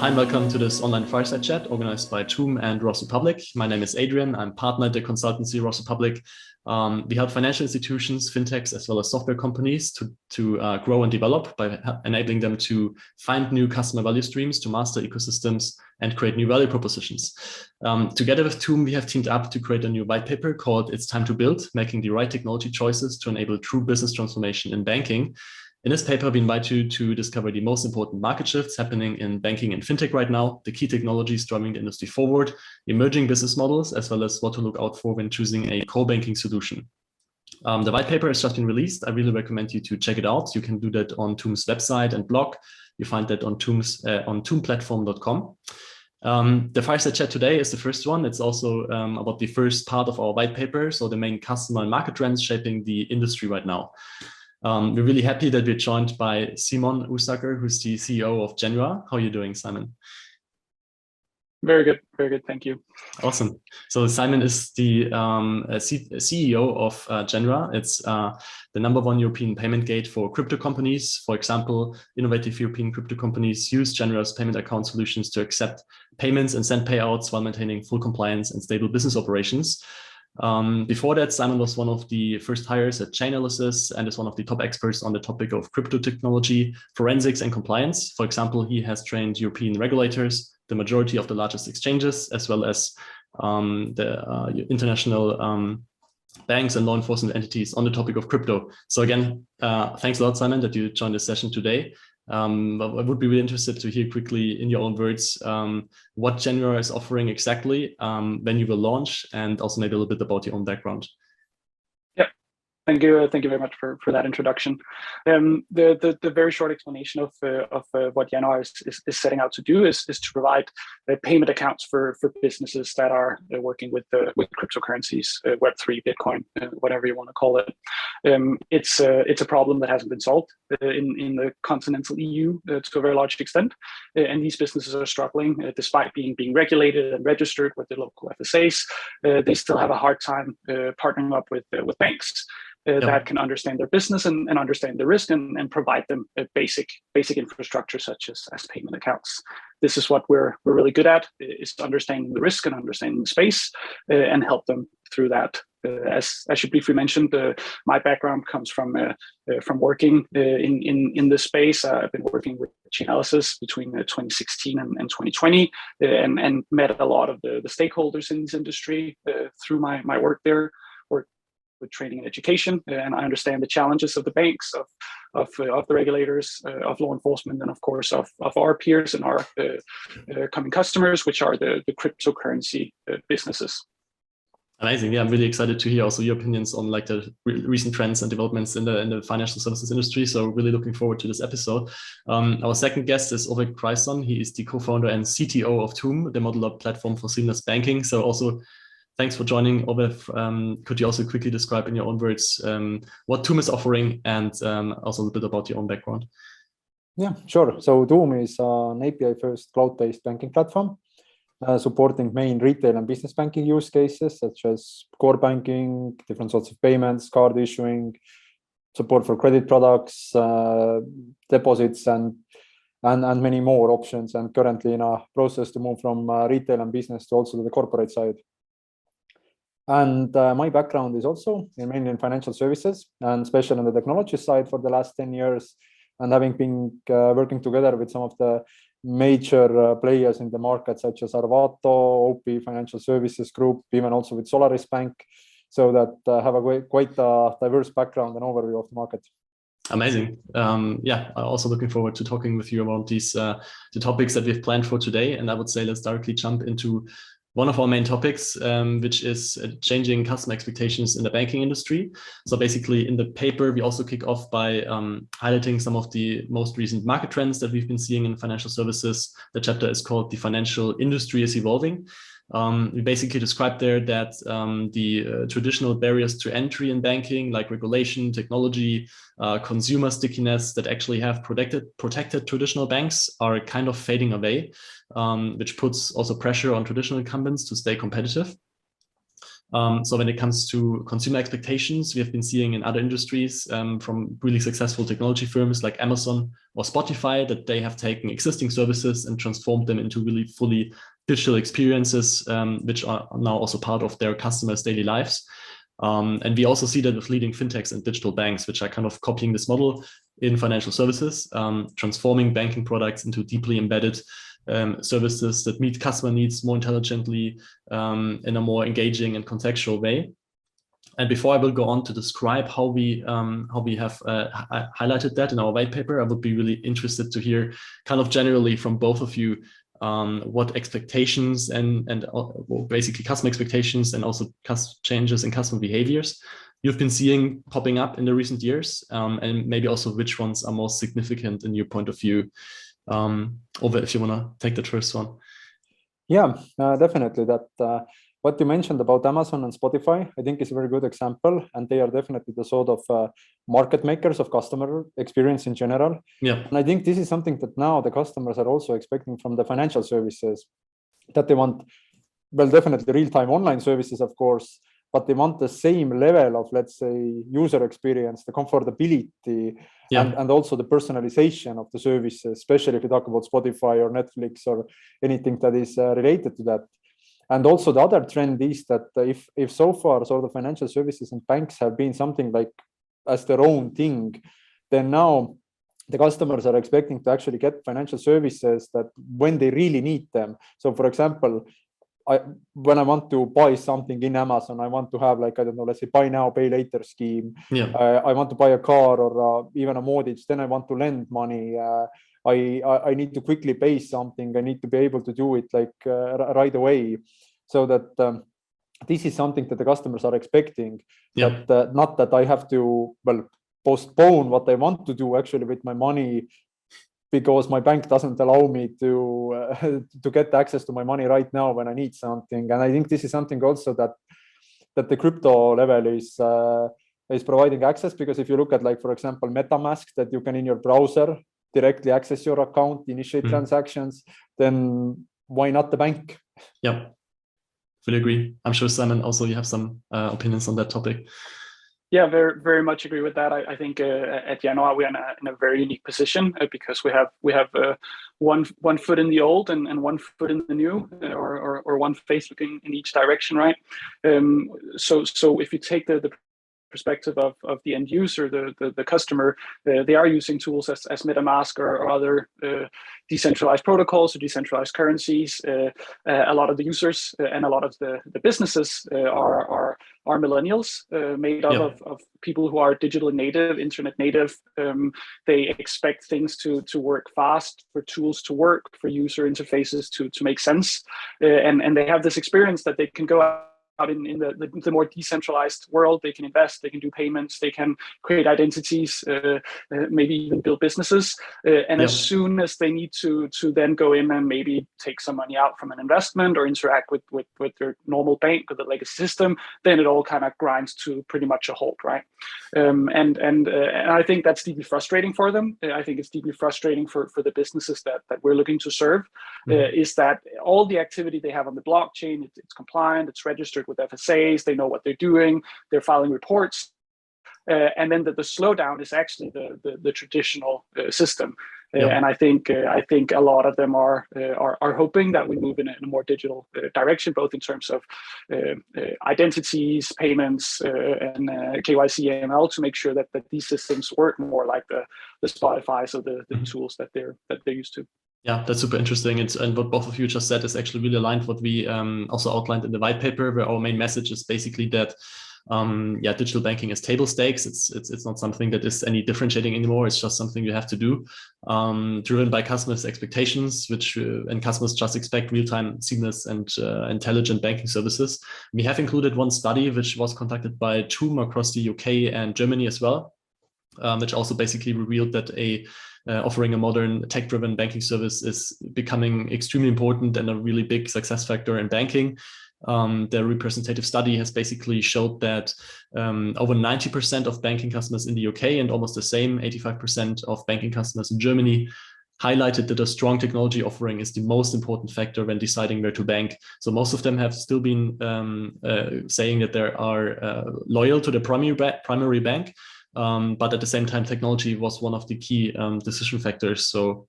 Hi and welcome to this online fireside chat organized by Tuum and Ross Republic. My name is Adrian. I'm partner at the consultancy Ross Republic. We help financial institutions, fintechs, as well as software companies to grow and develop by enabling them to find new customer value streams, to master ecosystems, and create new value propositions. Together with Tuum, we have teamed up to create a new white paper called It's Time to Build, making the right technology choices to enable true business transformation in banking. In this paper, we invite you to discover the most important market shifts happening in banking and fintech right now, the key technologies driving the industry forward, emerging business models, as well as what to look out for when choosing a core banking solution. The white paper has just been released. I really recommend you to check it out. You can do that on Tuum's website and blog. You find that on tuumplatform.com. The fireside chat today is the first one. It's also about the first part of our white paper, so the main customer and market trends shaping the industry right now. We're really happy that we're joined by Simon Ousager, who's the CEO of Januar. How are you doing, Simon? Very good, thank you. Awesome. So Simon is the CEO of Januar. It's the #1 European payment gate for crypto companies. For example, innovative European crypto companies use Januar's payment account solutions to accept payments and send payouts while maintaining full compliance and stable business operations. Before that, Simon was one of the first hires at Chainalysis and is one of the top experts on the topic of crypto technology, forensics, and compliance. For example, he has trained European regulators, the majority of the largest exchanges, as well as the international banks and law enforcement entities on the topic of crypto. So again, thanks a lot, Simon, that you joined this session today. But I would be really interested to hear quickly in your own words what Januar is offering exactly, when you will launch, and also maybe a little bit about your own background. Thank you very much for that introduction. The very short explanation of what Januar is setting out to do is to provide payment accounts for businesses that are working with cryptocurrencies, Web3, Bitcoin, whatever you want to call it. It's a problem that hasn't been solved in the continental EU to a very large extent, and these businesses are struggling despite being regulated and registered with the local FSAs. They still have a hard time partnering up with banks that can understand their business and understand the risk and provide them a basic infrastructure such as payment accounts. This is what we're really good at, is understanding the risk and understanding the space and help them through that. As I should briefly mention, my background comes from working in this space. I've been working with Chainalysis between 2016 and 2020 and met a lot of the stakeholders in this industry through my work there, with training and education, and I understand the challenges of the banks, of the regulators, of law enforcement, and of course of our peers and our coming customers, which are the cryptocurrency businesses. Amazing. Yeah, I'm really excited to hear also your opinions on like the recent trends and developments in the financial services industry. So really looking forward to this episode. Our second guest is Ove Kreison. He is the co-founder and CTO of Tuum, the modular platform for seamless banking. So also, thanks for joining, Ove. Could you also quickly describe in your own words what Tuum is offering and also a little bit about your own background? Yeah, sure. So Tuum is an API-first cloud-based banking platform supporting main retail and business banking use cases such as core banking, different sorts of payments, card issuing, support for credit products, deposits, and many more options. And currently in a process to move from retail and business to also the corporate side. And my background is also mainly in financial services, and especially on the technology side for the last 10 years, and having been working together with some of the major players in the market, such as Arvato, OP Financial Services Group, even also with Solaris Bank, so that have a quite diverse background and overview of the market. Amazing. Yeah, I'm also looking forward to talking with you about these the topics that we've planned for today. And I would say let's directly jump into one of our main topics, which is changing customer expectations in the banking industry. So basically in the paper, we also kick off by highlighting some of the most recent market trends that we've been seeing in financial services. The chapter is called "The Financial Industry is Evolving." We basically describe there that the traditional barriers to entry in banking, like regulation, technology, consumer stickiness that actually have protected traditional banks are kind of fading away, which puts also pressure on traditional incumbents to stay competitive. So when it comes to consumer expectations, we have been seeing in other industries from really successful technology firms like Amazon or Spotify that they have taken existing services and transformed them into really fully digital experiences, which are now also part of their customers' daily lives. And we also see that with leading fintechs and digital banks, which are kind of copying this model in financial services, transforming banking products into deeply embedded services that meet customer needs more intelligently in a more engaging and contextual way. And before I will go on to describe how we have highlighted that in our white paper, I would be really interested to hear kind of generally from both of you what expectations and basically customer expectations and also changes in customer behaviors you've been seeing popping up in the recent years, and maybe also which ones are most significant in your point of view. Ove, if you want to take the first one. Yeah, definitely. That what you mentioned about Amazon and Spotify, I think is a very good example, and they are definitely the sort of market makers of customer experience in general. Yeah, and I think this is something that now the customers are also expecting from the financial services, that they want, well, definitely real-time online services, of course, but they want the same level of, let's say, user experience, the comfortability, and also the personalization of the services, especially if you talk about Spotify or Netflix or anything that is related to that. And also the other trend is that if so far sort of financial services and banks have been something like as their own thing, then now the customers are expecting to actually get financial services that when they really need them. So for example, when I want to buy something in Amazon, I want to have, like, I don't know, let's say buy now, pay later scheme. I want to buy a car or even a mortgage. Then I want to lend money. I need to quickly pay something. I need to be able to do it like right away. So that this is something that the customers are expecting. That not that I have to, well, postpone what I want to do actually with my money, because my bank doesn't allow me to get access to my money right now when I need something. And I think this is something also that the crypto level is providing access, because if you look at, like, for example, MetaMask, that you can in your browser directly access your account, initiate transactions, then why not the bank? Yeah, fully agree. I'm sure, Simon, also you have some opinions on that topic. Yeah, very, very much agree with that. I think at Januar we are in a very unique position because we have one foot in the old and one foot in the new, or one face looking in each direction, right? So if you take the perspective of the end user, the customer, they are using tools as MetaMask or other decentralized protocols or decentralized currencies. A lot of the users and a lot of the businesses are millennials, made up of people who are digital native, internet native. They expect things to work fast, for tools to work, for user interfaces to make sense, and they have this experience that they can go out in the more decentralized world. They can invest, they can do payments, they can create identities, maybe even build businesses. And as soon as they need to then go in and maybe take some money out from an investment or interact with their normal bank or the legacy system, then it all kind of grinds to pretty much a halt, right? And I think that's deeply frustrating for them. I think it's deeply frustrating for the businesses that we're looking to serve, is that all the activity they have on the blockchain, it's compliant, it's registered with FSAs, they know what they're doing, they're filing reports, and then the slowdown is actually the traditional system. And I think a lot of them are hoping that we move in a more digital direction, both in terms of identities, payments, and KYC, AML, to make sure that these systems work more like the Spotifys or the tools that they're used to. Yeah, that's super interesting. And what both of you just said is actually really aligned with what we also outlined in the white paper, where our main message is basically that digital banking is table stakes. It's not something that is any differentiating anymore. It's just something you have to do, driven by customers' expectations, and customers just expect real-time, seamless, and intelligent banking services. We have included one study which was conducted by Tuum across the UK and Germany as well, which also basically revealed that offering a modern tech-driven banking service is becoming extremely important and a really big success factor in banking. The representative study has basically showed that over 90% of banking customers in the UK and almost the same 85% of banking customers in Germany highlighted that a strong technology offering is the most important factor when deciding where to bank. So most of them have still been saying that they are loyal to the primary bank, but at the same time, technology was one of the key decision factors. So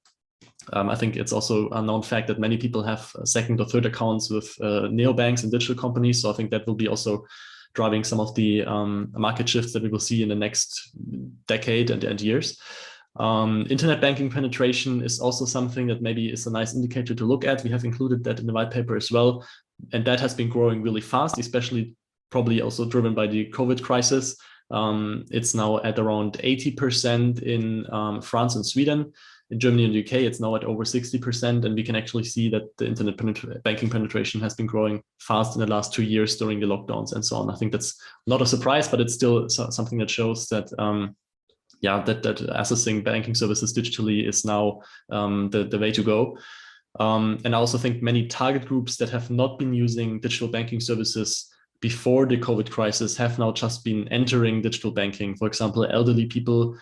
I think it's also a known fact that many people have second or third accounts with neobanks and digital companies. So I think that will be also driving some of the market shifts that we will see in the next decade and years. Internet banking penetration is also something that maybe is a nice indicator to look at. We have included that in the white paper as well. And that has been growing really fast, especially probably also driven by the COVID crisis. It's now at around 80% in France and Sweden. In Germany and UK, it's now at over 60%. And we can actually see that the internet banking penetration has been growing fast in the last 2 years during the lockdowns and so on. I think that's not a surprise, but it's still something that shows that that accessing banking services digitally is now the way to go. And I also think many target groups that have not been using digital banking services before the COVID crisis have now just been entering digital banking. For example, elderly people,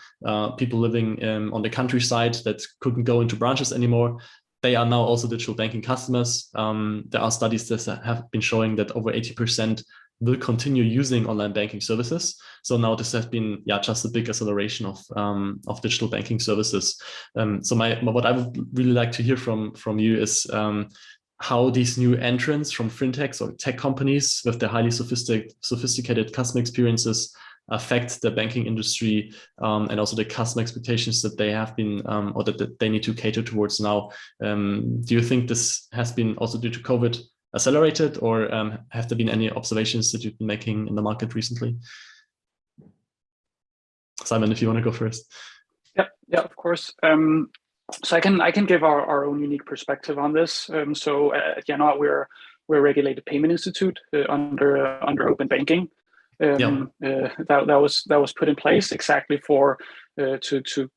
people living on the countryside that couldn't go into branches anymore. They are now also digital banking customers. There are studies that have been showing that over 80% will continue using online banking services. So now this has been just a big acceleration of digital banking services. So what I would really like to hear from you is how these new entrants from fintechs or tech companies with their highly sophisticated customer experiences affect the banking industry and also the customer expectations that they have been or that they need to cater towards now. Do you think this has been also due to COVID accelerated, or have there been any observations that you've been making in the market recently? Simon, if you want to go first. Yeah, of course. So I can give our own unique perspective on this. So at Januar, we're a regulated payment institute under open banking. That was put in place exactly for to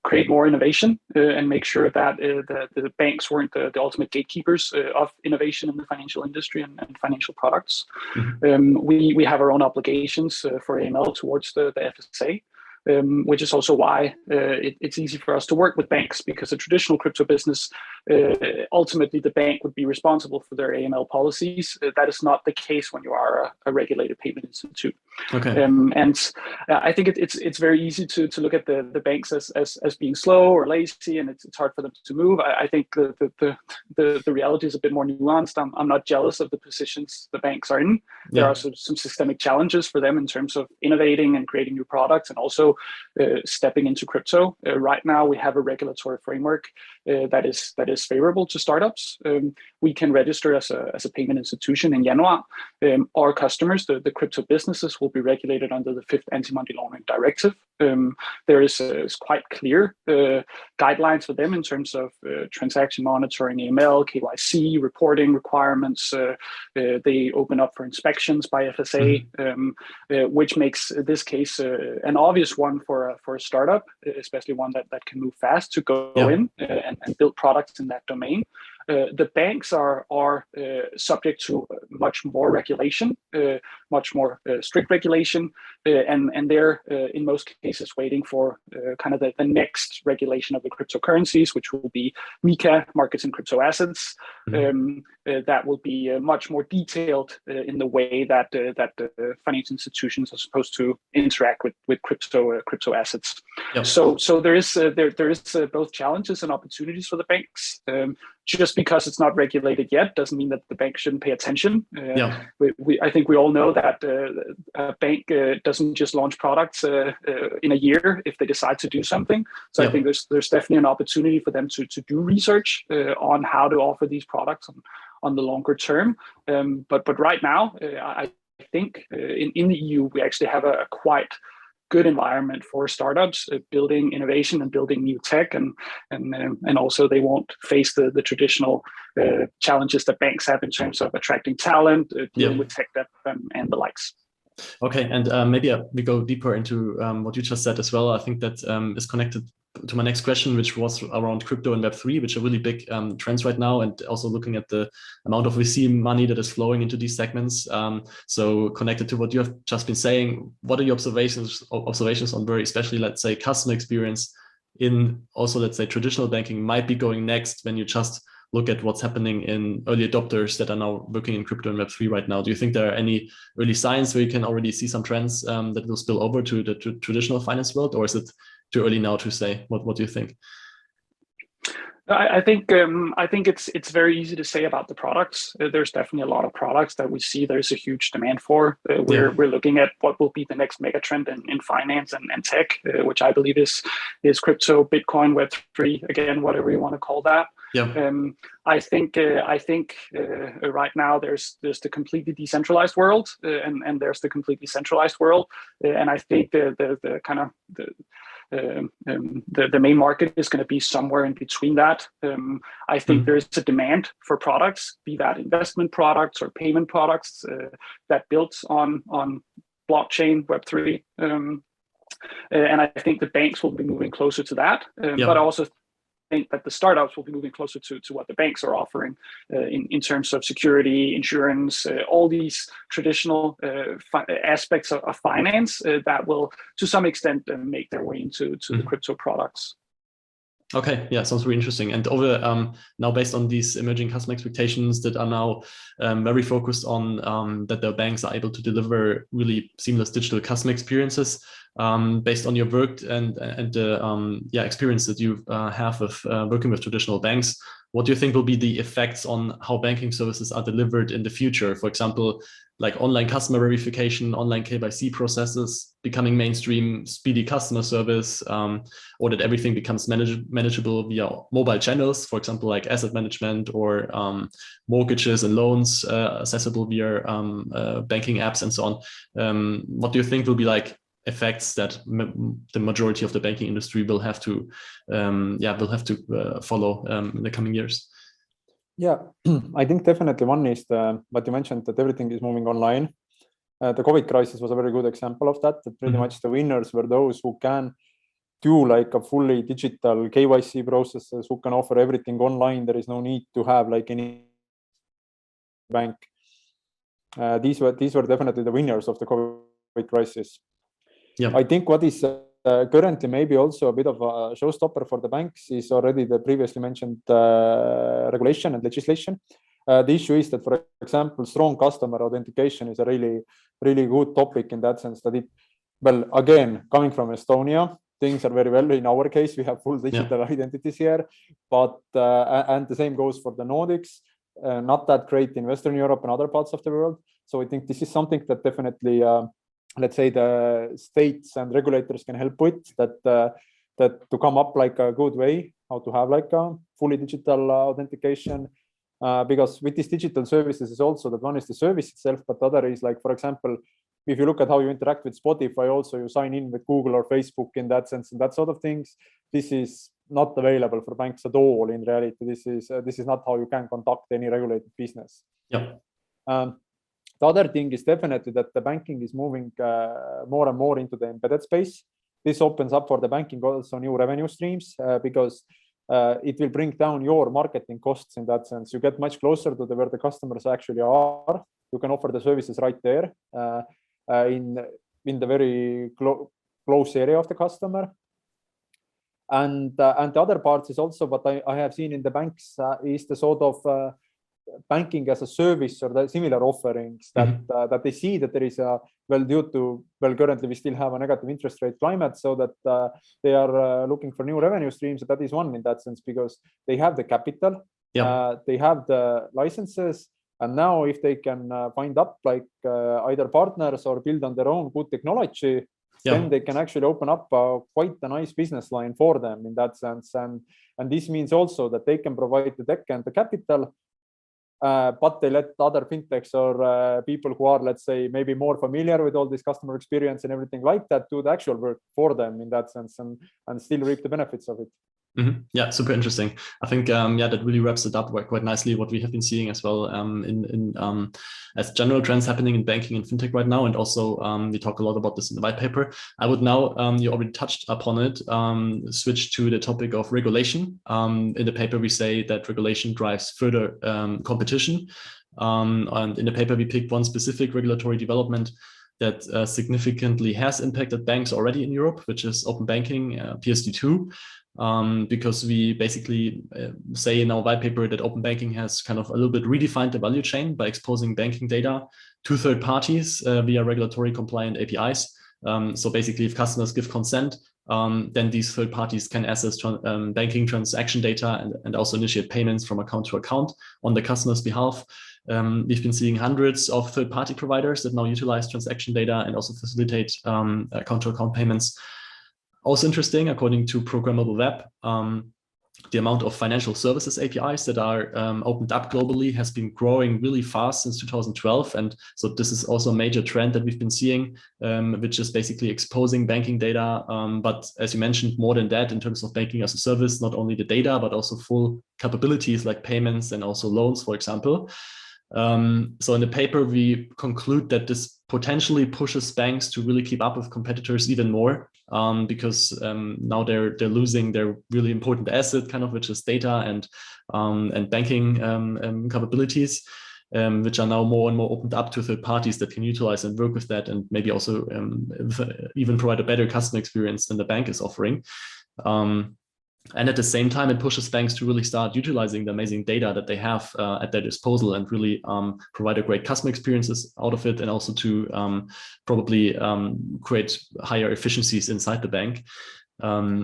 create more innovation and make sure that the banks weren't the ultimate gatekeepers of innovation in the financial industry and financial products. Mm-hmm. We have our own obligations for AML towards the FSA. Which is also why it's easy for us to work with banks, because a traditional crypto business, ultimately the bank would be responsible for their AML policies. That is not the case when you are a regulated payment institute. Okay. And I think it's very easy to look at the banks as being slow or lazy, and it's hard for them to move. I think the reality is a bit more nuanced. I'm not jealous of the positions the banks are in. There are some systemic challenges for them in terms of innovating and creating new products, and also stepping into crypto. Right now, we have a regulatory framework that is favorable to startups. We can register as a payment institution in Januar. Our customers, the crypto businesses, will be regulated under the 5th Anti-Money Laundering Directive. There is quite clear guidelines for them in terms of transaction monitoring, AML, KYC, reporting requirements. They open up for inspections by FSA, which makes this case an obvious one for a startup, especially one that can move fast to go in and build products in that domain. The banks are subject to much more regulation, much more strict regulation, and they're in most cases waiting for kind of the next regulation of the cryptocurrencies, which will be MiCA, markets in crypto assets. That will be much more detailed in the way that financial institutions are supposed to interact with crypto assets. So there is both challenges and opportunities for the banks. Just because it's not regulated yet doesn't mean that the bank shouldn't pay attention. I think we all know that a bank doesn't just launch products in a year if they decide to do something. So I think there's definitely an opportunity for them to do research on how to offer these products on the longer term. But right now, I think in the EU, we actually have a quite good environment for startups building innovation and building new tech, and also they won't face the traditional challenges that banks have in terms of attracting talent, dealing with tech debt and the likes. Okay, and maybe we go deeper into what you just said as well. I think that is connected to my next question, which was around crypto and Web3, which are really big trends right now, and also looking at the amount of VC money that is flowing into these segments. So connected to what you have just been saying, what are your observations on very especially, let's say, customer experience in also, let's say, traditional banking might be going next when you just look at what's happening in early adopters that are now working in crypto and Web3 right now? Do you think there are any early signs where you can already see some trends that will spill over to the traditional finance world, or is it too early now to say? What do you think? I think it's very easy to say about the products. There's definitely a lot of products that we see there's a huge demand for. We're looking at what will be the next mega trend in finance and tech, which I believe is crypto, Bitcoin, Web3, again, whatever you want to call that. Yeah. I think right now there's the completely decentralized world and there's the completely centralized world, and I think the kind of the main market is going to be somewhere in between that. I think there is a demand for products, be that investment products or payment products that built on blockchain, Web3. And I think the banks will be moving closer to that. But I also think that the startups will be moving closer to what the banks are offering in terms of security, insurance, all these traditional aspects of finance that will, to some extent, make their way into the crypto products. Okay, yeah, sounds really interesting. And Ove, now based on these emerging customer expectations that are now very focused on that the banks are able to deliver really seamless digital customer experiences, based on your work and the experience that you have of working with traditional banks, what do you think will be the effects on how banking services are delivered in the future? For example, like online customer verification, online KYC processes becoming mainstream, speedy customer service, or that everything becomes manageable via mobile channels, for example, like asset management or mortgages and loans accessible via banking apps and so on. What do you think will be like effects that the majority of the banking industry will have to follow in the coming years? Yeah, I think definitely one is what you mentioned, that everything is moving online. The COVID crisis was a very good example of that. That pretty much the winners were those who can do like a fully digital KYC processes, who can offer everything online. There is no need to have like any bank. These were definitely the winners of the COVID crisis. Yeah, I think what is currently maybe also a bit of a showstopper for the banks is already the previously mentioned regulation and legislation. The issue is that, for example, strong customer authentication is a really, really good topic in that sense that well, again, coming from Estonia, things are very well. In our case, we have full digital identities here, but and the same goes for the Nordics. Not that great in Western Europe and other parts of the world. So I think this is something that definitely let's say the states and regulators can help with, that to come up like a good way how to have like a fully digital authentication, because with these digital services is also that one is the service itself, but the other is like, for example, if you look at how you interact with Spotify, also you sign in with Google or Facebook in that sense and that sort of things. This is not available for banks at all in reality. This is not how you can conduct any regulated business. Yeah. The other thing is definitely that the banking is moving more and more into the embedded space. This opens up for the banking also new revenue streams because it will bring down your marketing costs in that sense. You get much closer to where the customers actually are. You can offer the services right there in the very close area of the customer. And the other part is also what I have seen in the banks is the sort of banking as a service or the similar offerings that they see that there is currently we still have a negative interest rate climate, so that they are looking for new revenue streams. That is one in that sense, because they have the capital, they have the licenses, and now if they can find up like either partners or build on their own good technology, then they can actually open up quite a nice business line for them in that sense. And this means also that they can provide the tech and the capital, but they let other fintechs or people who are, let's say, maybe more familiar with all this customer experience and everything like that do the actual work for them in that sense and still reap the benefits of it. Yeah, super interesting. I think that really wraps it up quite nicely what we have been seeing as well as general trends happening in banking and fintech right now, and also we talk a lot about this in the white paper. I would now, you already touched upon it, switch to the topic of regulation. In the paper we say that regulation drives further competition, and in the paper we picked one specific regulatory development that significantly has impacted banks already in Europe, which is open banking, PSD2. because we basically say in our white paper that open banking has kind of a little bit redefined the value chain by exposing banking data to third parties via regulatory compliant APIs. So basically, if customers give consent, then these third parties can access banking transaction data and also initiate payments from account to account on the customer's behalf. We've been seeing hundreds of third-party providers that now utilize transaction data and also facilitate account-to-account payments. Also interesting, according to Programmable Web, the amount of financial services APIs that are opened up globally has been growing really fast since 2012. And so this is also a major trend that we've been seeing, which is basically exposing banking data. But as you mentioned, more than that, in terms of banking as a service, not only the data, but also full capabilities like payments and also loans, for example. So in the paper, we conclude that this potentially pushes banks to really keep up with competitors even more, because now they're losing their really important asset, kind of, which is data and banking capabilities, which are now more and more opened up to third parties that can utilize and work with that, and maybe also even provide a better customer experience than the bank is offering. And at the same time, it pushes banks to really start utilizing the amazing data that they have at their disposal and really provide a great customer experiences out of it, and also to probably create higher efficiencies inside the bank.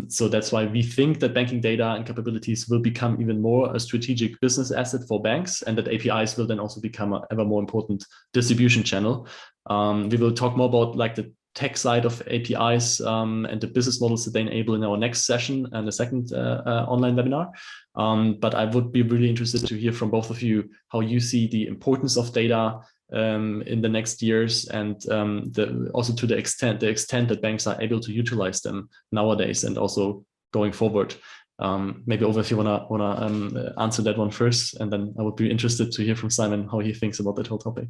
So that's why we think that banking data and capabilities will become even more a strategic business asset for banks, and that APIs will then also become an ever more important distribution channel. We will talk more about like the tech side of APIs and the business models that they enable in our next session and the second online webinar. But I would be really interested to hear from both of you how you see the importance of data in the next years, and also to the extent that banks are able to utilize them nowadays and also going forward. Maybe Ove, if you wanna answer that one first, and then I would be interested to hear from Simon how he thinks about that whole topic.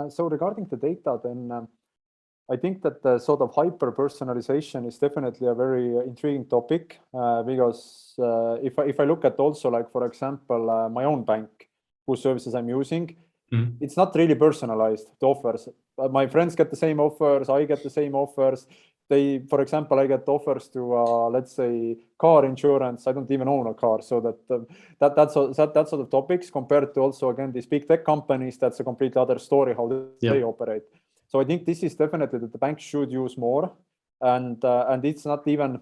So regarding the data, then I think that the sort of hyper personalization is definitely a very intriguing topic, because if I look at also, like, for example, my own bank, whose services I'm using, it's not really personalized, the offers. My friends get the same offers, I get the same offers. For example, I get offers to, let's say, car insurance. I don't even own a car, so that sort of topics, compared to also, again, these big tech companies, that's a completely other story how they operate. So I think this is definitely that the banks should use more, and it's not even,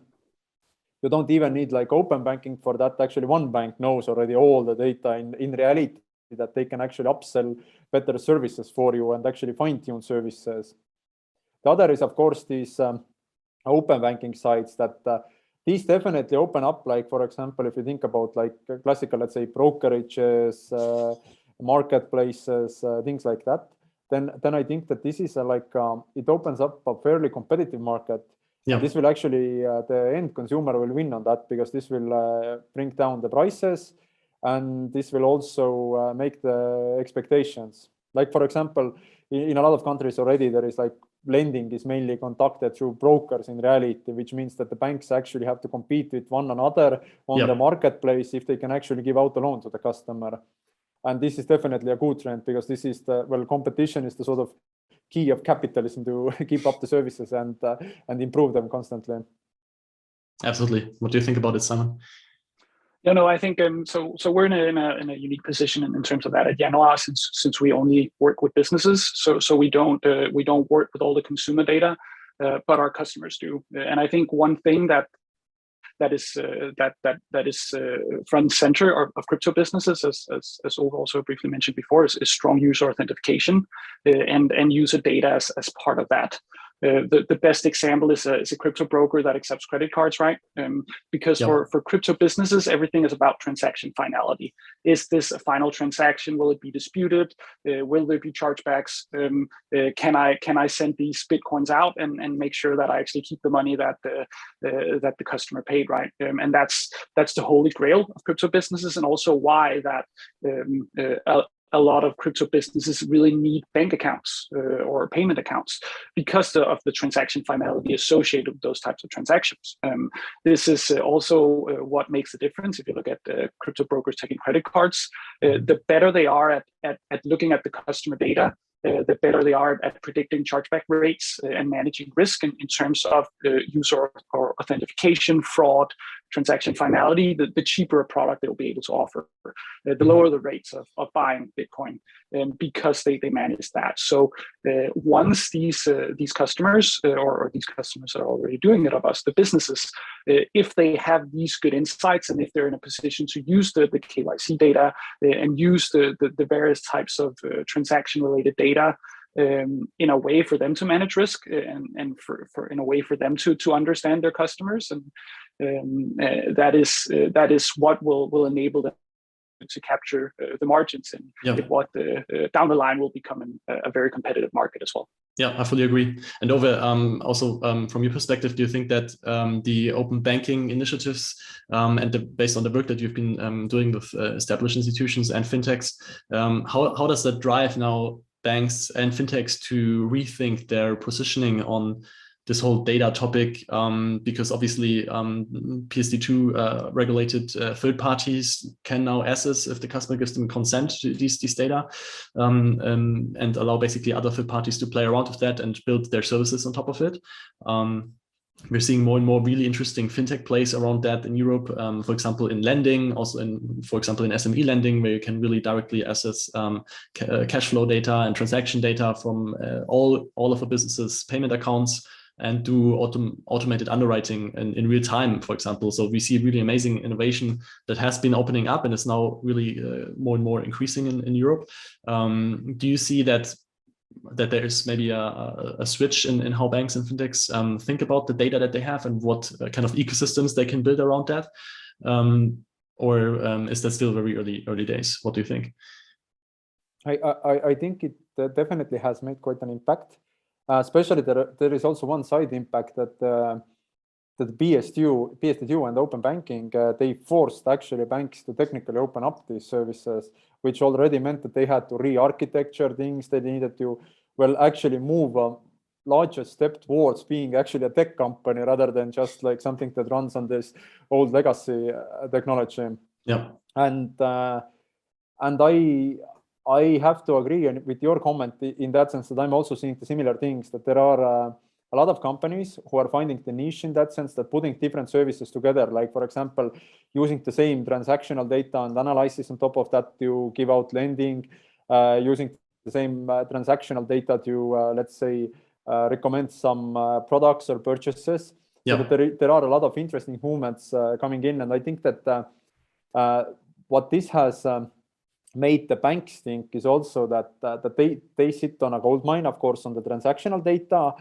you don't even need like open banking for that. Actually, one bank knows already all the data in reality, that they can actually upsell better services for you and actually fine-tune services. The other is, of course, these open banking sites that these definitely open up, like, for example, if you think about like classical, let's say, brokerages, marketplaces, things like that, then I think that this is it opens up a fairly competitive market. Yeah. This will actually, the end consumer will win on that, because this will bring down the prices, and this will also make the expectations. Like, for example, in a lot of countries already, there is like lending is mainly conducted through brokers in reality, which means that the banks actually have to compete with one another on the marketplace if they can actually give out a loan to the customer. And this is definitely a good trend, because this is competition is the sort of key of capitalism, to keep up the services and improve them constantly. Absolutely. What do you think about it, Simon? Yeah, no, I think so we're in a unique position in terms of that at Januar, since we only work with businesses. So we don't work with all the consumer data, but our customers do. And I think one thing that is front and center of crypto businesses, as Ove also briefly mentioned before, is strong user authentication and user data as part of that. The best example is a crypto broker that accepts credit cards, right? Because for crypto businesses, everything is about transaction finality. Is this a final transaction? Will it be disputed? Will there be chargebacks? Can I send these Bitcoins out and make sure that I actually keep the money that the customer paid, right? And that's the holy grail of crypto businesses, and also why that a lot of crypto businesses really need bank accounts or payment accounts, because of the transaction finality associated with those types of transactions. This is also what makes the difference. If you look at crypto brokers taking credit cards, the better they are at looking at the customer data, the better they are at predicting chargeback rates and managing risk in terms of user or authentication, fraud, transaction finality, the cheaper a product they'll be able to offer, the lower the rates of buying Bitcoin, because they manage that. So once these customers or these customers are already doing it of us, the businesses, if they have these good insights and if they're in a position to use the KYC data and use the various types of transaction related data in a way for them to manage risk and for in a way for them to understand their customers, and that is what will enable them to capture the margins and what down the line will become a very competitive market as well. Yeah, I fully agree. And Ove, also from your perspective, do you think that the open banking initiatives and based on the work that you've been doing with established institutions and fintechs, how does that drive now banks and fintechs to rethink their positioning on this whole data topic? Because obviously PSD2 regulated third parties can now access, if the customer gives them consent to these data, and allow basically other third parties to play around with that and build their services on top of it. We're seeing more and more really interesting fintech plays around that in Europe, for example, in lending, also for example, in SME lending, where you can really directly access cash flow data and transaction data from all of a business's payment accounts and do automated underwriting in real time, for example. So we see really amazing innovation that has been opening up and is now really more and more increasing in Europe. Do you see that there is maybe a switch in how banks and fintechs think about the data that they have and what kind of ecosystems they can build around that? Or is that still very early days? What do you think? I think it definitely has made quite an impact. Especially there is also one side impact that the PSD2 and open banking, they forced actually banks to technically open up these services, which already meant that they had to re-architecture things. They needed to, actually move a larger step towards being actually a tech company rather than just like something that runs on this old legacy technology. Yeah. And I have to agree with your comment in that sense that I'm also seeing the similar things, that there are a lot of companies who are finding the niche in that sense, that putting different services together, like for example, using the same transactional data and analysis on top of that to give out lending, using the same transactional data to, let's say, recommend some products or purchases. Yeah. So that there are a lot of interesting movements coming in. And I think that what this has made the banks think is also that they sit on a gold mine, of course, on the transactional data,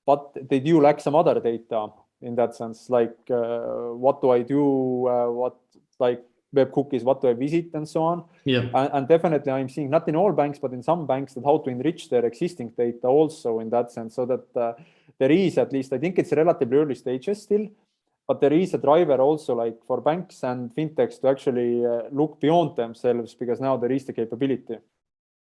but they do lack some other data in that sense, like what do I do, what like web cookies, what do I visit, and so on. Yeah. And definitely I'm seeing, not in all banks, but in some banks, that how to enrich their existing data also in that sense, so that there is, at least I think it's relatively early stages still, but there is a driver also like for banks and fintechs to actually look beyond themselves, because now there is the capability.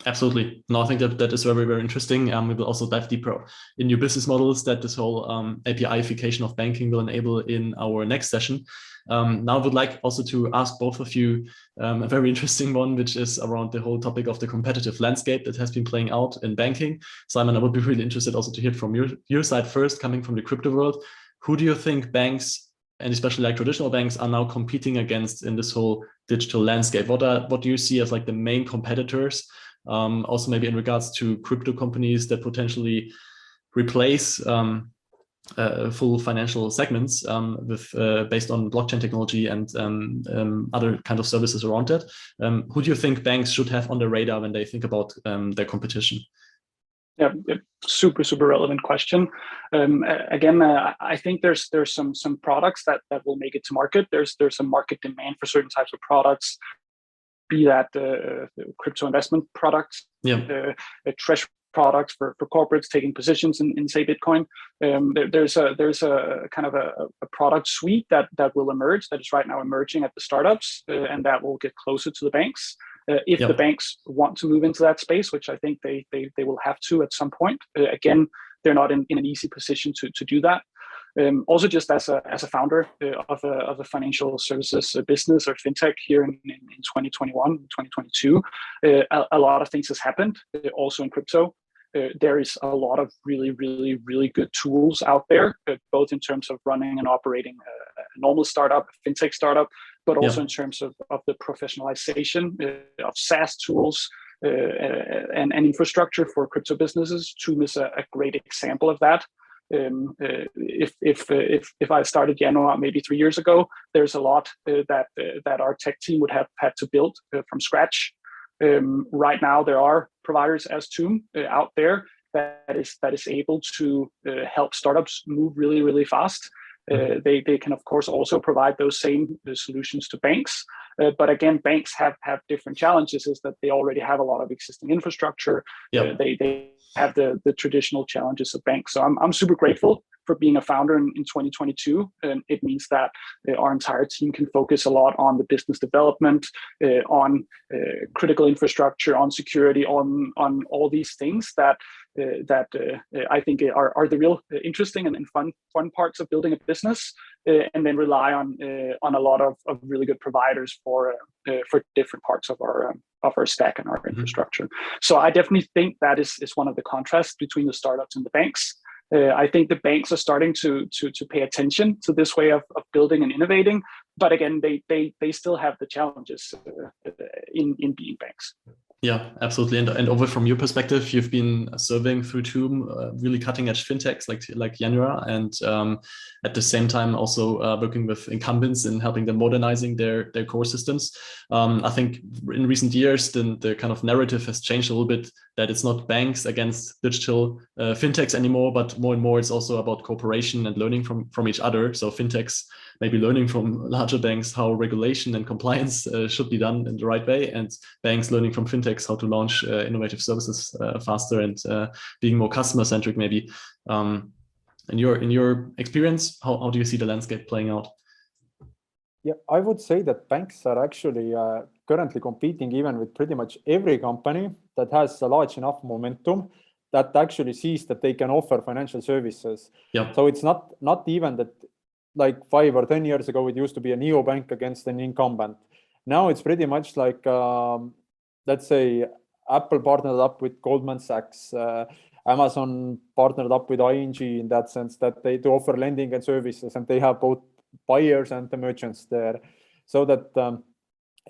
Absolutely. No, I think that is very, very interesting. We will also dive deeper in new business models that this whole API-ification of banking will enable in our next session. Now I would like also to ask both of you a very interesting one, which is around the whole topic of the competitive landscape that has been playing out in banking. Simon, I would be really interested also to hear from your side first, coming from the crypto world. Who do you think banks, and especially like traditional banks, are now competing against in this whole digital landscape? What do you see as like the main competitors? Also maybe in regards to crypto companies that potentially replace full financial segments with based on blockchain technology and other kind of services around it. Who do you think banks should have on their radar when they think about their competition? Yeah, super relevant question. Again, I think there's some products that will make it to market. There's some market demand for certain types of products, be that crypto investment products, treasury products for corporates taking positions in say Bitcoin. There's a kind of a product suite that will emerge, that is right now emerging at the startups, and that will get closer to the banks. If the banks want to move into that space, which I think they will have to at some point. Again, they're not in an easy position to do that. Also, just as a founder of a financial services business or fintech here in 2021, 2022, a lot of things has happened. Also in crypto, there is a lot of really good tools out there, both in terms of running and operating a normal startup, a fintech startup, but also in terms of the professionalization of SaaS tools and infrastructure for crypto businesses. Tuum is a great example of that. If I started Januar maybe 3 years ago, there's a lot that our tech team would have had to build from scratch. Right now, there are providers as Tuum out there that is able to help startups move really fast. They can of course also provide those same solutions to banks, but again, banks have different challenges. Is that they already have a lot of existing infrastructure. They have the traditional challenges of banks. So I'm super grateful for being a founder in 2022. And it means that our entire team can focus a lot on the business development, on critical infrastructure, on security, on all these things that I think are the real interesting and fun parts of building a business, and then rely on a lot of really good providers for different parts of our stack and our infrastructure. So I definitely think that is one of the contrasts between the startups and the banks. I think the banks are starting to pay attention to this way of building and innovating, but again, they still have the challenges in being banks. Yeah, absolutely. And Ove, from your perspective, you've been serving through Tuum really cutting edge fintechs like Januar, and at the same time also working with incumbents and helping them modernizing their core systems. I think in recent years, the kind of narrative has changed a little bit, that it's not banks against digital fintechs anymore, but more and more it's also about cooperation and learning from each other. So fintechs maybe learning from larger banks how regulation and compliance should be done in the right way, and banks learning from fintechs how to launch innovative services faster and being more customer centric maybe. In your experience, how do you see the landscape playing out? Yeah, I would say that banks are actually currently competing even with pretty much every company that has a large enough momentum that actually sees that they can offer financial services. Yeah. So it's not even that like 5 or 10 years ago, it used to be a neobank against an incumbent. Now it's pretty much like, let's say, Apple partnered up with Goldman Sachs, Amazon partnered up with ING in that sense, that they do offer lending and services, and they have both buyers and the merchants there, so that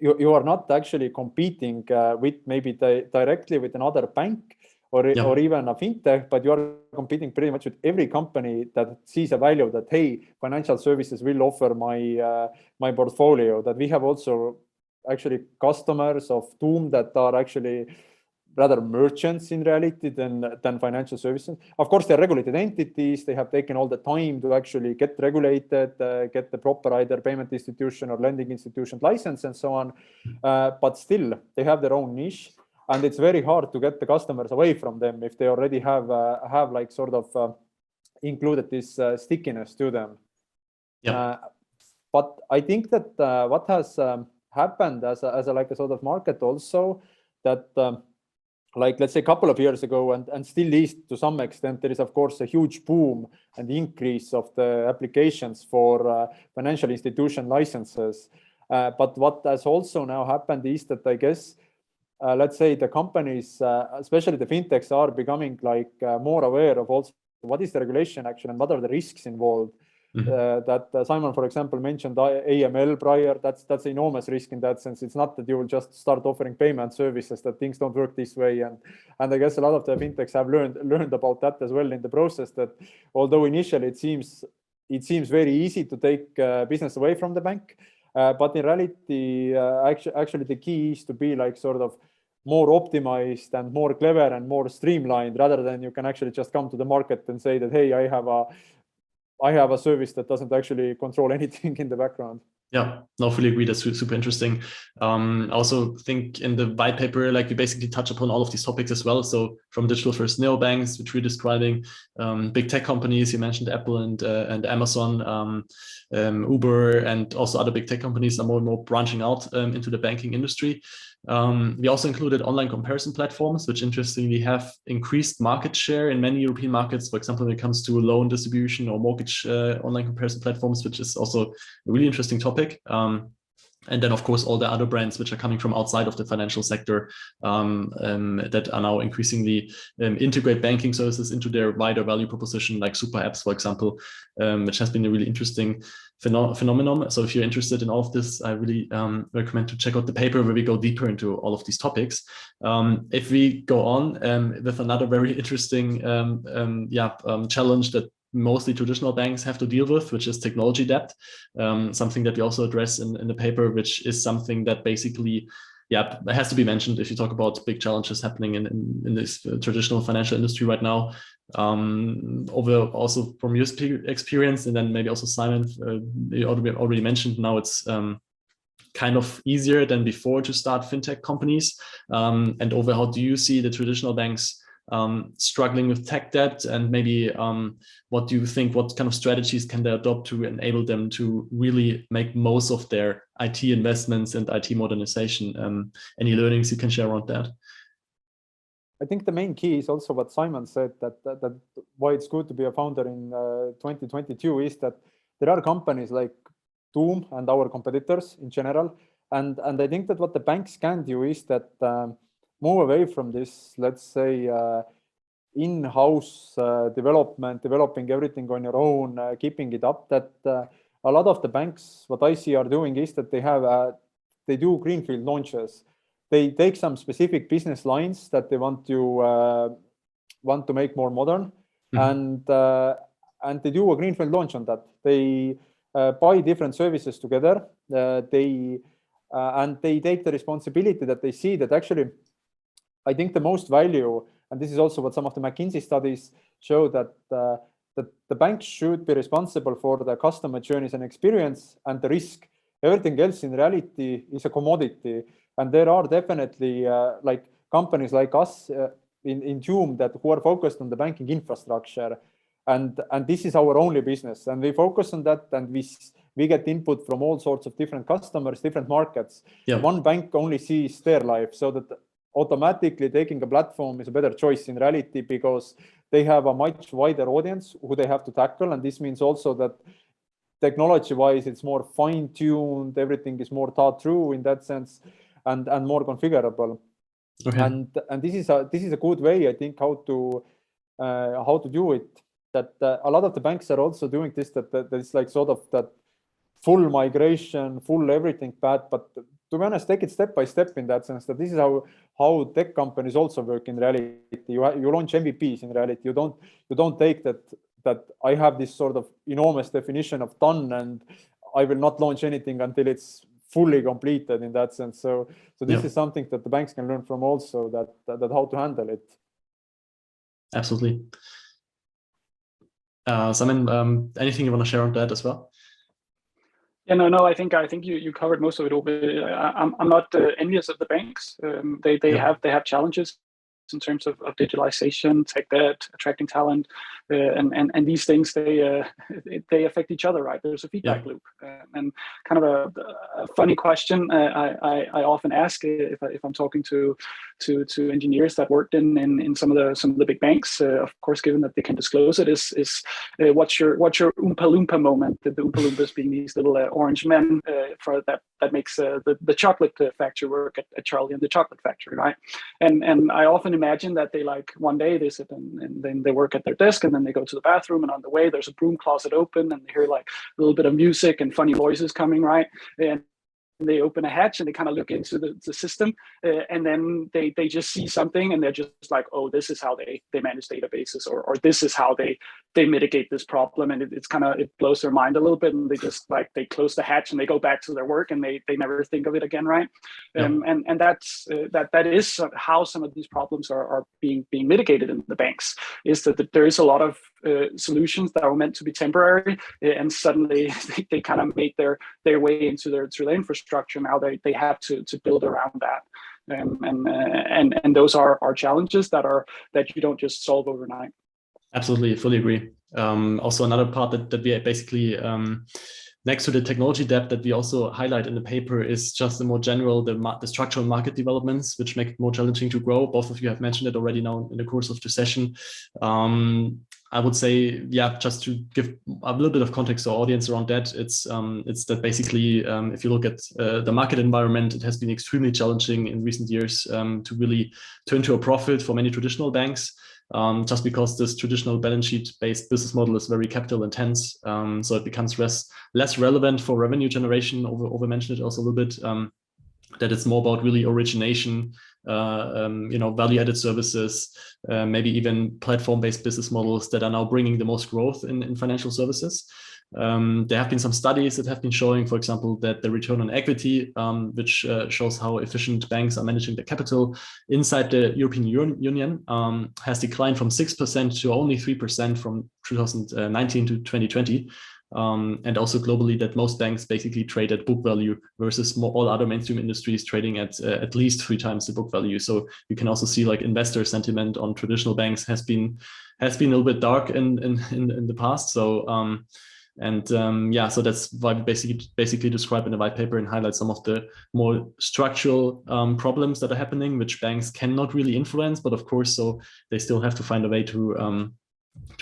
you are not actually competing with maybe directly with another bank or even a fintech, but you are competing pretty much with every company that sees a value that, hey, financial services will offer my portfolio. That we have also actually customers of Tuum that are actually rather merchants in reality than financial services. Of course, they're regulated entities. They have taken all the time to actually get regulated, get the proper either payment institution or lending institution license and so on. But still, they have their own niche. And it's very hard to get the customers away from them if they already have like sort of included this stickiness to them. Yeah. But I think that what has happened as a like a sort of market also, that like let's say a couple of years ago and still is to some extent, there is of course a huge boom and increase of the applications for financial institution licenses. But what has also now happened is that I guess let's say the companies, especially the fintechs, are becoming like more aware of also what is the regulation actually and what are the risks involved. That Simon, for example, mentioned AML prior. That's enormous risk in that sense. It's not that you will just start offering payment services, that things don't work this way. And I guess a lot of the fintechs have learned about that as well in the process, that although initially it seems very easy to take business away from the bank, but in reality, actually the key is to be like sort of more optimized and more clever and more streamlined, rather than you can actually just come to the market and say that, hey, I have a service that doesn't actually control anything in the background. Yeah, no, fully agree. That's super interesting. I also think in the white paper, like we basically touch upon all of these topics as well. So from digital first neobanks, which we're describing, big tech companies, you mentioned Apple and Amazon, Uber, and also other big tech companies are more and more branching out into the banking industry. We also included online comparison platforms, which interestingly have increased market share in many European markets. For example, when it comes to loan distribution or mortgage online comparison platforms, which is also a really interesting topic. And then, of course, all the other brands which are coming from outside of the financial sector that are now increasingly integrate banking services into their wider value proposition, like super apps, for example, which has been a really interesting phenomenon. So if you're interested in all of this, I really recommend to check out the paper where we go deeper into all of these topics. If we go on with another very interesting challenge that mostly traditional banks have to deal with, which is technology debt, something that we also address in the paper, which is something that basically, has to be mentioned if you talk about big challenges happening in this traditional financial industry right now. Over also from your experience, and then maybe also Simon, you already mentioned, now it's kind of easier than before to start fintech companies. And over, how do you see the traditional banks struggling with tech debt, and maybe what do you think, what kind of strategies can they adopt to enable them to really make most of their IT investments and IT modernization? Any learnings you can share around that? I think the main key is also what Simon said, that why it's good to be a founder in 2022 is that there are companies like Tuum and our competitors in general, and I think that what the banks can do is that move away from this, let's say, in-house developing everything on your own, keeping it up. That a lot of the banks, what I see, are doing is that they do greenfield launches. They take some specific business lines that they want to make more modern, and they do a greenfield launch on that. They buy different services together. And they take the responsibility that they see that actually, I think the most value, and this is also what some of the McKinsey studies show, that the banks should be responsible for the customer journeys and experience and the risk. Everything else in reality is a commodity. And there are definitely like companies like us in Tuum who are focused on the banking infrastructure. And this is our only business. And we focus on that, and we get input from all sorts of different customers, different markets. Yeah. One bank only sees their life, so that automatically taking a platform is a better choice in reality, because they have a much wider audience who they have to tackle. And this means also that technology-wise, it's more fine-tuned, everything is more thought through in that sense, and more configurable. Okay. And this is a good way, I think, how to do it. That a lot of the banks are also doing this, that it's like sort of that full migration, full everything path. But to be honest, take it step by step in that sense, that this is how tech companies also work in reality. You launch MVPs in reality. You don't take that I have this sort of enormous definition of done, and I will not launch anything until it's fully completed in that sense. So this is something that the banks can learn from also, that how to handle it. Absolutely. Simon, anything you want to share on that as well? Yeah, no. I think you covered most of it, Ove. I'm not envious of the banks. They have challenges in terms of digitalization, tech debt, attracting talent, and these things they affect each other, right? There's a feedback loop, and kind of a funny question I often ask if I'm talking to engineers that worked in some of the big banks. Of course, given that they can disclose it, is what's your Oompa Loompa moment? The Oompa Loompas being these little orange men for that makes the chocolate factory work at Charlie and the Chocolate Factory, right? And I often imagine that they, like, one day they sit and then they work at their desk, and then they go to the bathroom, and on the way there's a broom closet open, and they hear like a little bit of music and funny voices coming, right? And they open a hatch and they kind of look into the system, and then they just see something, and they're just like, oh, this is how they manage databases, or this is how they mitigate this problem. And it blows their mind a little bit, and they just they close the hatch and they go back to their work, and they never think of it again, right? Yeah. And that is how some of these problems are being mitigated in the banks, is that there is a lot of solutions that are meant to be temporary, and suddenly they kind of make their way into their infrastructure. Now they have to build around that, and those are challenges that you don't just solve overnight. Absolutely, fully agree. Also, another part that we basically next to the technology debt that we also highlight in the paper is just the more general, the structural market developments, which make it more challenging to grow. Both of you have mentioned it already now in the course of the session. I would say, yeah, just to give a little bit of context to our audience around that, it's that basically, if you look at the market environment, it has been extremely challenging in recent years to really turn to a profit for many traditional banks. Just because this traditional balance sheet-based business model is very capital intense, so it becomes less relevant for revenue generation. Ove mentioned it also a little bit, that it's more about really origination, value-added services, maybe even platform-based business models that are now bringing the most growth in financial services. There have been some studies that have been showing, for example, that the return on equity, which shows how efficient banks are managing their capital inside the European Union, has declined from 6% to only 3% from 2019 to 2020. And also globally, that most banks basically trade at book value versus all other mainstream industries trading at least 3 times the book value. So you can also see like investor sentiment on traditional banks has been a little bit dark in the past. So so that's why we basically describe in the white paper and highlight some of the more structural problems that are happening, which banks cannot really influence, but of course, so they still have to find a way to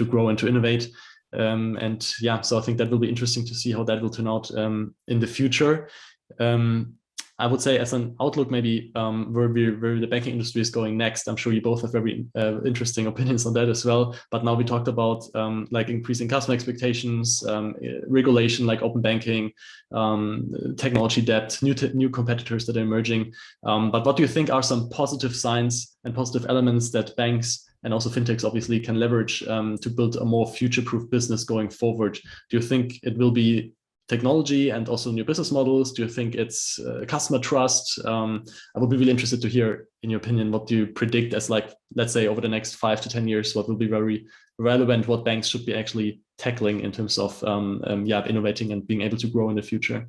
grow and to innovate. So I think that will be interesting to see how that will turn out in the future. I would say as an outlook, maybe where the banking industry is going next. I'm sure you both have very interesting opinions on that as well. But now we talked about like increasing customer expectations, regulation like open banking, technology debt, new competitors that are emerging. But what do you think are some positive signs and positive elements that banks and also fintechs obviously can leverage to build a more future-proof business going forward? Do you think it will be technology and also new business models? Do you think it's customer trust? I would be really interested to hear, in your opinion, what do you predict as, like, let's say over the next 5 to 10 years, what will be very relevant, what banks should be actually tackling in terms of innovating and being able to grow in the future?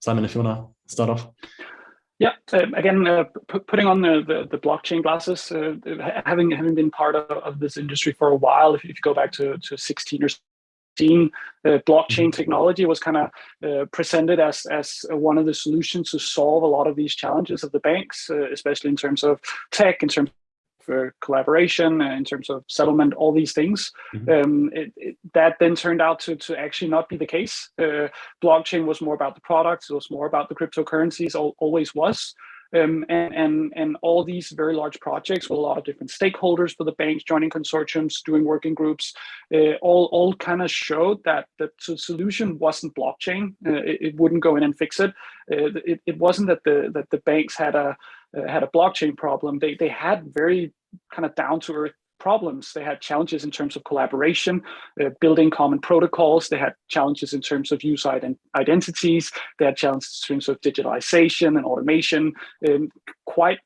Simon, if you want to start off. Yeah, again, putting on the blockchain glasses, having been part of this industry for a while, if you go back to 16 or 17, blockchain technology was kind of presented as one of the solutions to solve a lot of these challenges of the banks, especially in terms of tech, in terms of collaboration, in terms of settlement, all these things. That then turned out to actually not be the case. Blockchain was more about the products, it was more about the cryptocurrencies, always was. And all these very large projects with a lot of different stakeholders for the banks joining consortiums, doing working groups, all kind of showed that the solution wasn't blockchain. It wouldn't go in and fix it. It wasn't that the banks had a blockchain problem. They had very kind of down to earth problems. They had challenges in terms of collaboration, building common protocols. They had challenges in terms of user identities. They had challenges in terms of digitalization and automation. Quite,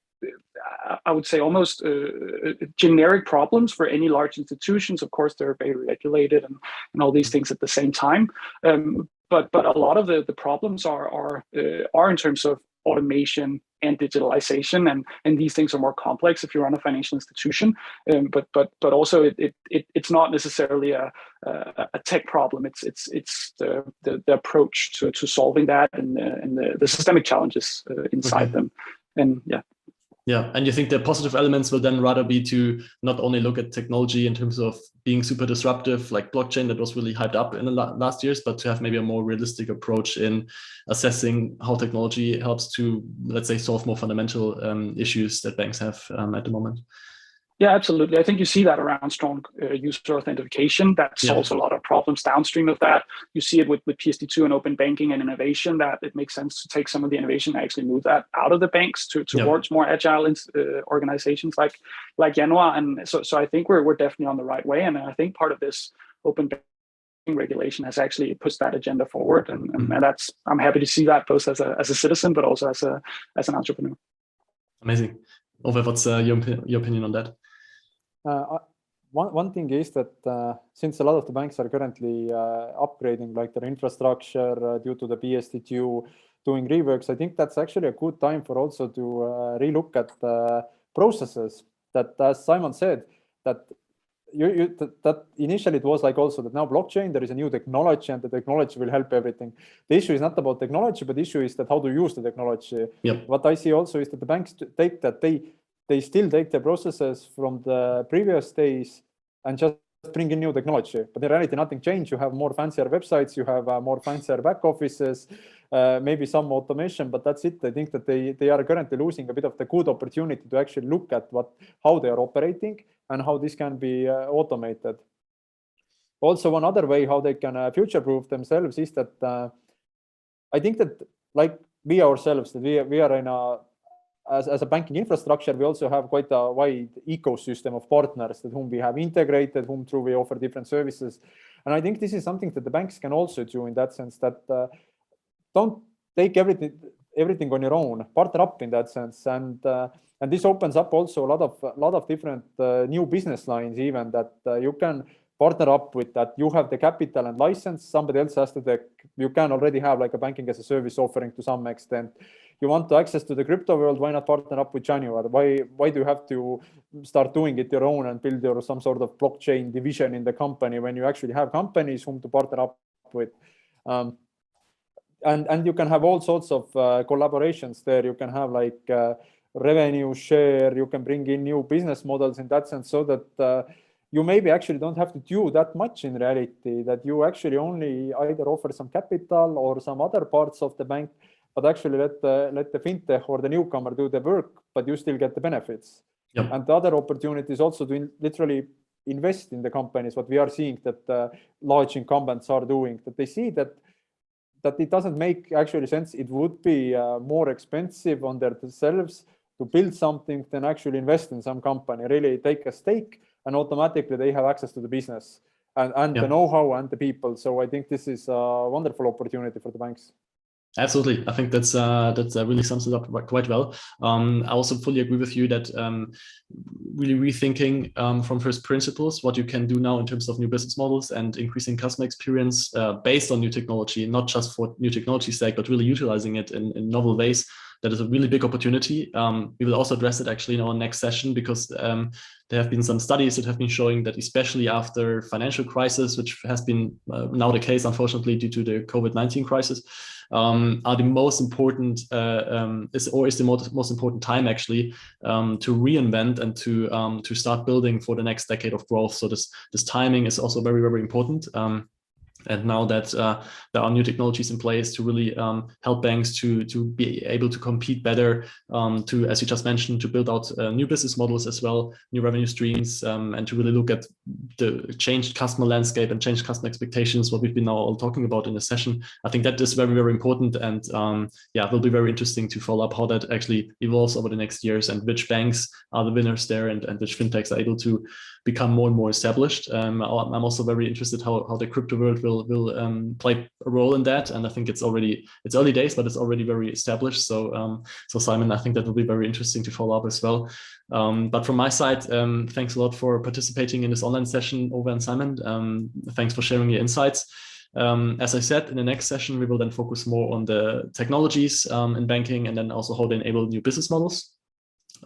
I would say, almost generic problems for any large institutions. Of course, they're very regulated and all these things at the same time. But a lot of the problems are in terms of automation and digitalization, and these things are more complex if you run a financial institution. But also it's not necessarily a tech problem. It's the approach to solving that and the systemic challenges inside them. And yeah, and you think the positive elements will then rather be to not only look at technology in terms of being super disruptive, like blockchain that was really hyped up in the last years, but to have maybe a more realistic approach in assessing how technology helps to, let's say, solve more fundamental issues that banks have at the moment. Yeah, absolutely. I think you see that around strong user authentication that solves a lot of problems downstream of that. You see it with PSD2 and open banking and innovation, that it makes sense to take some of the innovation and actually move that out of the banks towards more agile organizations like Januar. And so I think we're definitely on the right way. And I think part of this open banking regulation has actually pushed that agenda forward. And that's, I'm happy to see that both as a citizen, but also as an entrepreneur. Amazing. Ove, what's your opinion on that? One thing is that since a lot of the banks are currently upgrading like their infrastructure due to the PSD2, doing reworks, I think that's actually a good time for also to relook at processes that, as Simon said, that that initially it was like also that now blockchain, there is a new technology and the technology will help everything. The issue is not about technology, but the issue is that how to use the technology. Yep. What I see also is that the banks take that they still take the processes from the previous days and just bring in new technology, but in reality nothing changed. You have more fancier websites, you have more fancier back offices, maybe some automation, but that's it. I think that they are currently losing a bit of the good opportunity to actually look at how they are operating and how this can be automated. Also, one other way how they can future-proof themselves is that I think that like we ourselves, that we are in as a banking infrastructure, we also have quite a wide ecosystem of partners that whom we have integrated, whom through we offer different services. And I think this is something that the banks can also do in that sense, that don't take everything on your own, partner up in that sense. And this opens up also a lot of different new business lines, even that you can partner up with, that you have the capital and license, somebody else has you can already have like a banking as a service offering to some extent. You want access to the crypto world, why not partner up with Januar? Why do you have to start doing it your own and build some sort of blockchain division in the company when you actually have companies whom to partner up with? And you can have all sorts of collaborations there. You can have like revenue share, you can bring in new business models in that sense, so that you maybe actually don't have to do that much in reality, that you actually only either offer some capital or some other parts of the bank, but actually let the fintech or the newcomer do the work, but you still get the benefits. Yep. And the other opportunity is also to literally invest in the companies. What we are seeing that large incumbents are doing, that they see that it doesn't make actually sense. It would be more expensive on themselves to build something than actually invest in some company, really take a stake, and automatically they have access to the business and the know-how and the people. So I think this is a wonderful opportunity for the banks. Absolutely. I think that's really sums it up quite well. I also fully agree with you that really rethinking from first principles what you can do now in terms of new business models and increasing customer experience based on new technology, not just for new technology's sake, but really utilizing it in novel ways. That is a really big opportunity. We will also address it actually in our next session, because there have been some studies that have been showing that especially after financial crisis, which has been now the case, unfortunately, due to the COVID-19 crisis, are the most important, is the most important time actually to reinvent and to start building for the next decade of growth. So this timing is also very, very important. And now that there are new technologies in place to really help banks to be able to compete better, to, as you just mentioned, to build out new business models as well, new revenue streams, and to really look at the changed customer landscape and changed customer expectations, what we've been now all talking about in the session. I think that is very, very important. And it will be very interesting to follow up how that actually evolves over the next years and which banks are the winners there and which fintechs are able to become more and more established. I'm also very interested how the crypto world will play a role in that, and I think it's early days, but it's already very established. So Simon, I think that will be very interesting to follow up as well. But from my side, thanks a lot for participating in this online session, Ove and Simon. Thanks for sharing your insights. As I said, in the next session, we will then focus more on the technologies in banking, and then also how they enable new business models.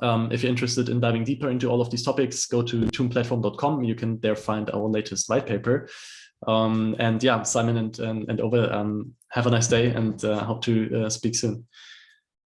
If you're interested in diving deeper into all of these topics, go to tuumplatform.com. You can there find our latest white paper. And yeah, Simon and Ove, have a nice day, and hope to speak soon.